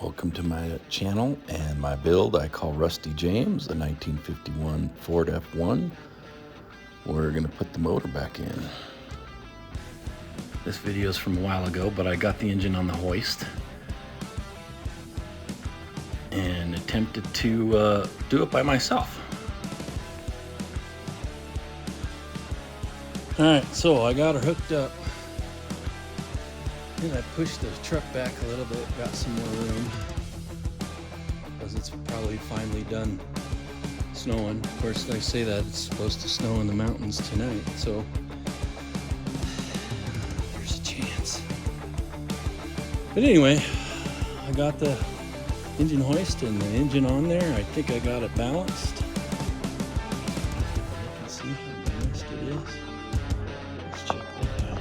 Welcome to my channel and my build I call Rusty James, the 1951 Ford F1. We're going to put the motor back in. This video is from a while ago, but I got the engine on the hoist and attempted to do it by myself. Alright, so I got her hooked up. And I pushed the truck back a little bit, got some more room, because it's probably finally done snowing. Of course, they say that it's supposed to snow in the mountains tonight, so there's a chance. But anyway, I got the engine hoist and the engine on there. I think I got it balanced. You can see how balanced it is. Let's check that out.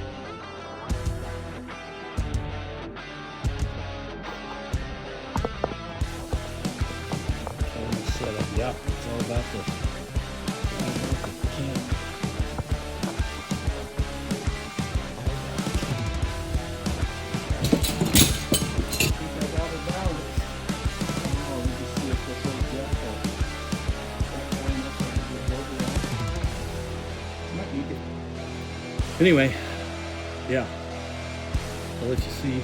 Setup. Yeah, it's all about the camp. I think I got it balanced. Oh, we can see if this little jet might need it. Anyway, yeah, I'll let you see if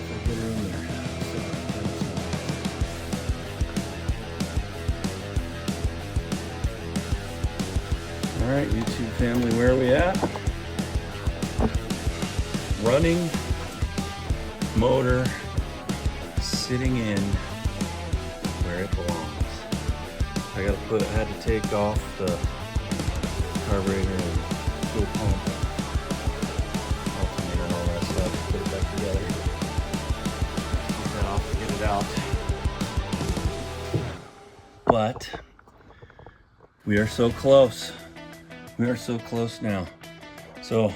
I get her in there. All right, YouTube family, where are we at? Running motor sitting in where it belongs. I had to take off the carburetor and fuel pump, alternator and all that stuff, put it back together. Take that off to get it out. But we are so close. We are so close now. So,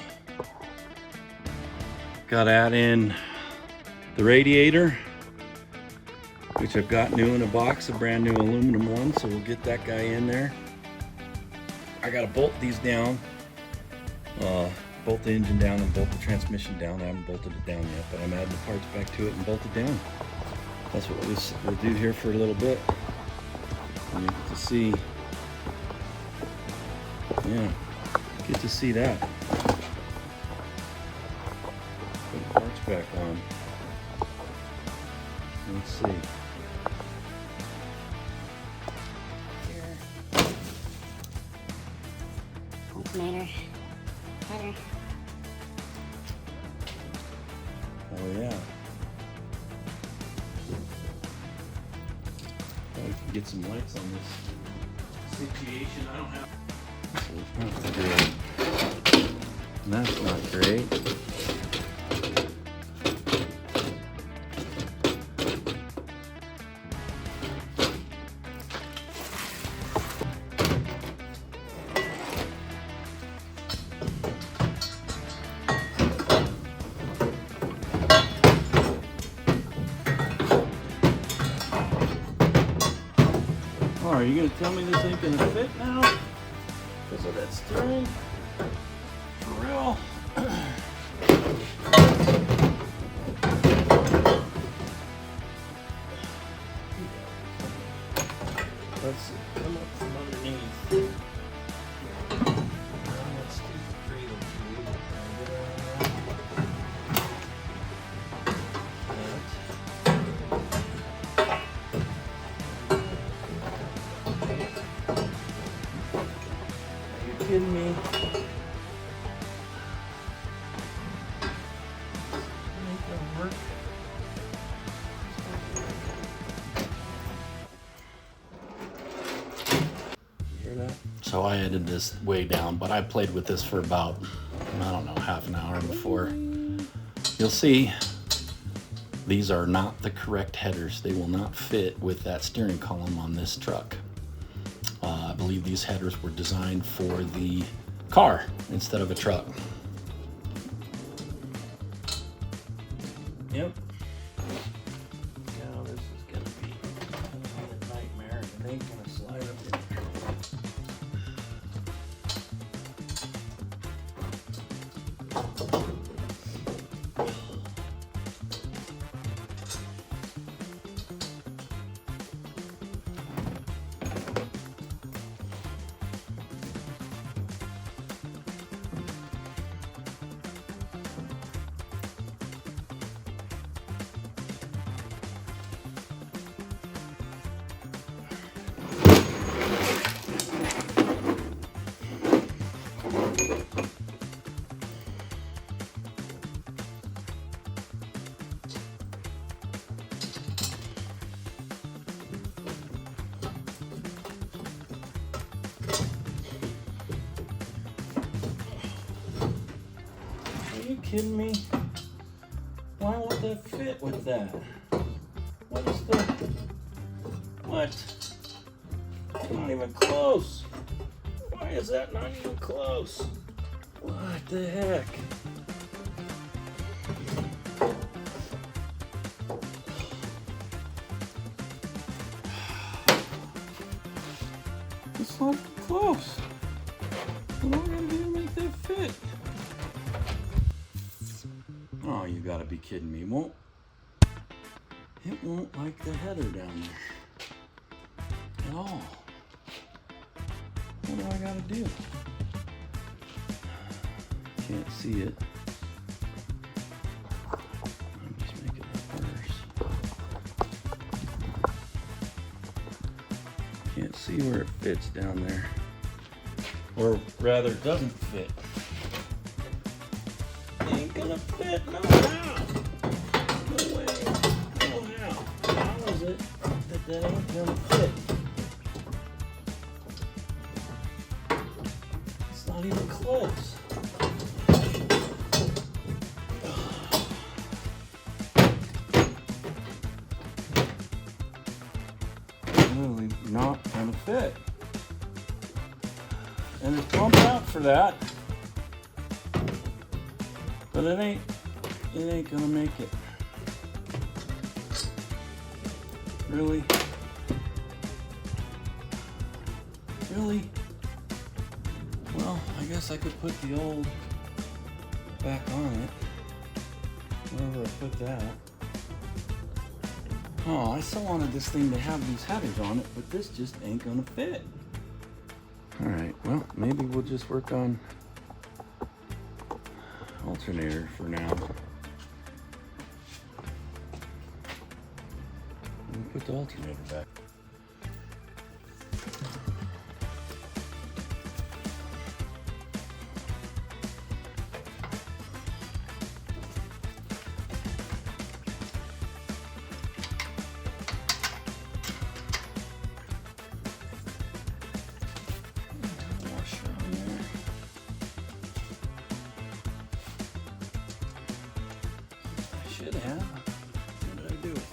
got to add in the radiator, which I've got new in a box, a brand new aluminum one, so we'll get that guy in there. I got to bolt these down, bolt the engine down and bolt the transmission down. I haven't bolted it down yet, but I'm adding the parts back to it and bolt it down. That's what we'll do here for a little bit. And you get to see. Yeah, get to see that. Put the parts back on. Let's see. Your alternator, cutter. Oh yeah. Oh, we can get some lights on this situation. I don't have. That's not good. That's not great. Oh, are you gonna tell me this ain't gonna fit now? Because of that steering? For real? Let's see, come up from underneath. Let's do the cradle too. Are you kidding me? Make that work. Hear that? So I edited this way down, but I played with this for about, I don't know, half an hour before. You'll see these are not the correct headers. They will not fit with that steering column on this truck. I believe these headers were designed for the car instead of a truck. Yep. Now this is gonna be a nightmare. It ain't gonna slide up in. kidding me? Why won't that fit with that? What is the... What? Not even close. Why is that not even close? What the heck? It's not close. What am I gonna do to make that fit? Oh, you gotta be kidding me. It won't like the header down there at all. What do I gotta do? Can't see it. I'm just making it worse. Can't see where it fits down there. Or rather, doesn't fit. Ain't gonna fit, no how. No way, no how. How is it that ain't gonna fit? It's not even close. Literally not gonna fit. And it's pumped out for that. But it ain't gonna make it. Really? Really? Well, I guess I could put the old back on it. Wherever I put that. Oh, I still wanted this thing to have these headers on it, but this just ain't gonna fit. Alright, well, maybe we'll just work on alternator for now. Let me put the alternator back. Washer on there. I should have. What did I do with it?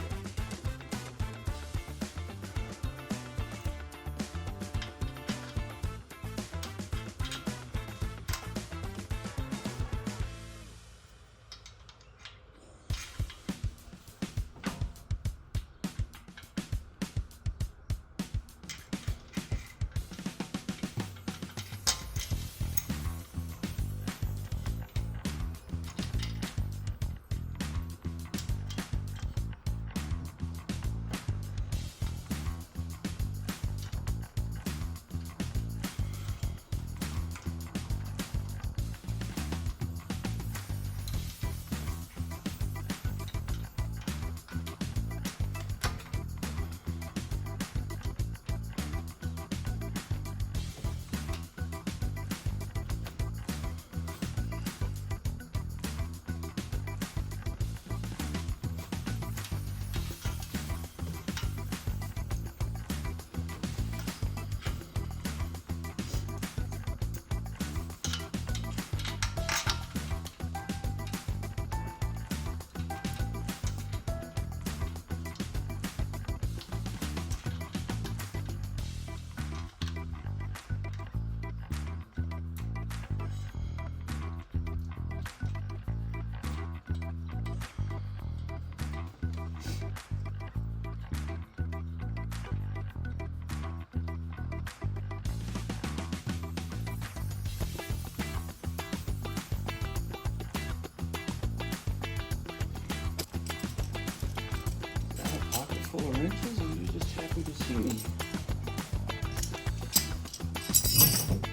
Full of wrenches, and you just happy to see me.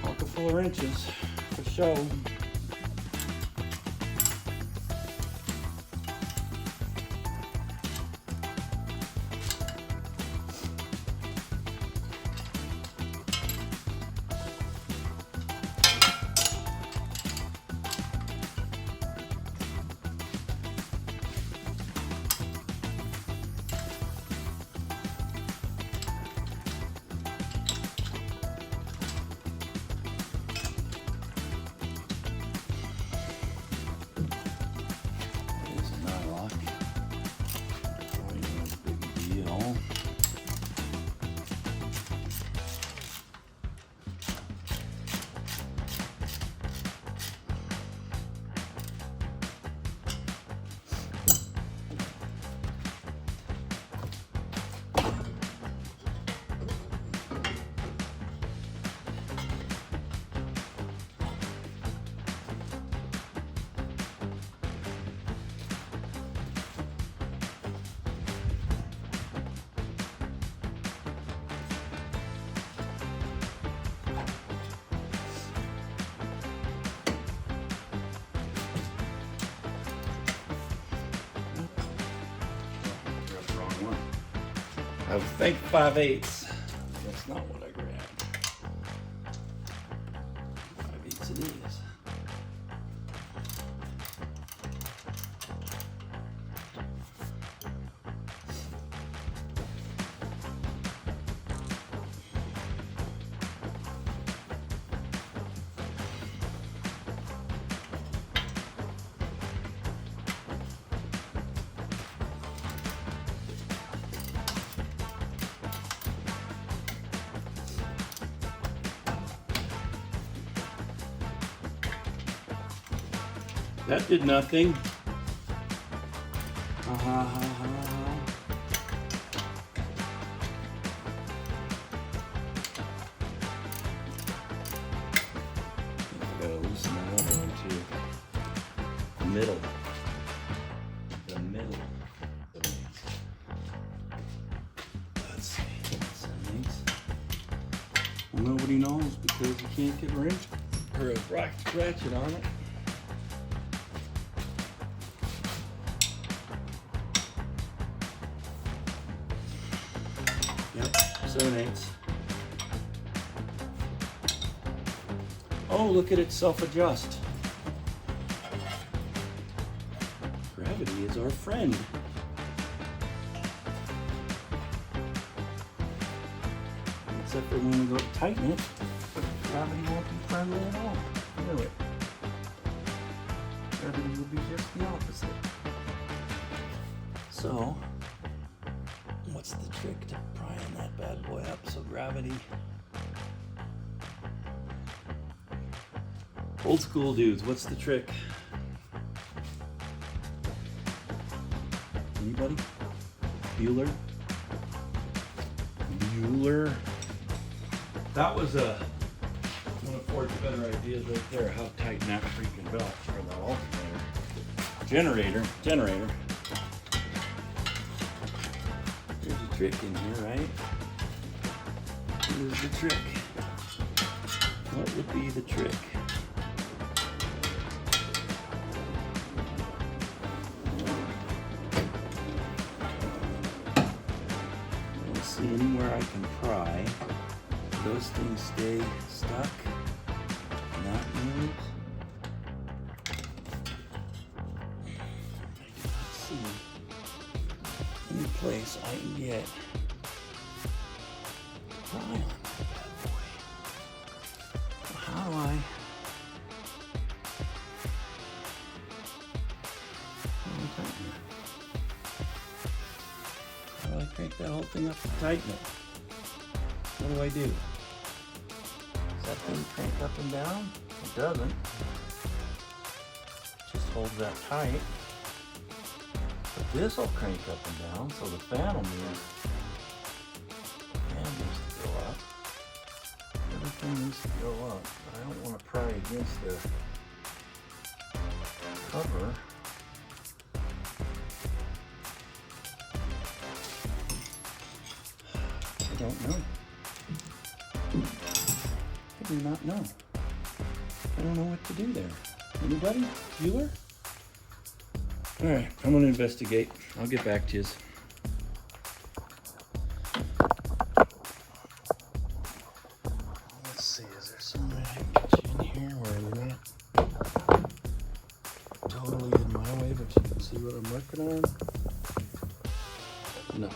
Pocket full of wrenches, for show. I would think 5/8. That's not what I grabbed. 5/8 it is. That did nothing. I gotta loosen that other one too. The middle. The middle. Let's see. 7/8. Well, nobody knows because you can't get a wrench or a ratchet on it. Yep, 7/8. Oh, look at it self-adjust. Gravity is our friend. Except for when we go to tighten it, gravity won't be friendly at all. Will it? Gravity will be just the opposite. So, what's the trick to prying that bad boy up so gravity? Old school dudes, what's the trick? Anybody? Bueller? That was one of Ford's better ideas right there, how to tighten that freaking belt for the alternator. Generator. There's a trick in here, right? Here's the trick. What would be the trick? I don't see anywhere I can pry. Those things stay stuck. That moves. I do not see any place I can get pry on that bad boy. How do I tighten it? How do I crank that whole thing up to tighten it? What do I do? Does that thing crank up and down? It doesn't. It just holds that tight. But this will crank up and down, so the fan will move. The fan needs to go up. Everything needs to go up, but I don't want to pry against the cover. I don't know. I do not know. I don't know what to do there. Anybody? Bueller? Alright, I'm going to investigate. I'll get back to you. Let's see, is there some way I can get you in here where you're not totally in my way, but you can see what I'm working on? No.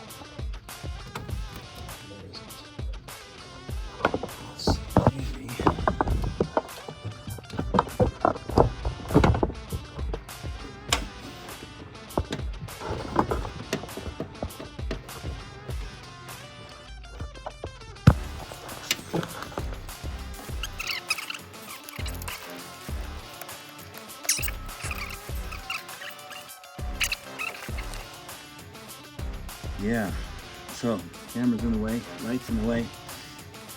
There isn't. Let's see, maybe. Yeah, so camera's in the way, lights in the way,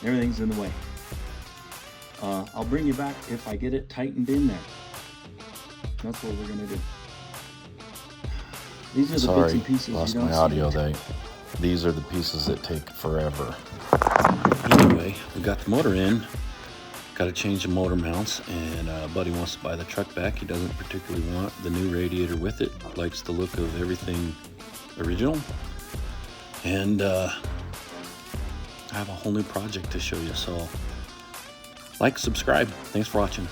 everything's in the way. I'll bring you back if I get it tightened in there. That's what we're gonna do. These are the bits and pieces. Lost you don't my see. audio. These are the pieces that take forever. Anyway, we got the motor in. Got to change the motor mounts, and Buddy wants to buy the truck back. He doesn't particularly want the new radiator with it. Likes the look of everything original. And I have a whole new project to show you. So like, subscribe. Thanks for watching.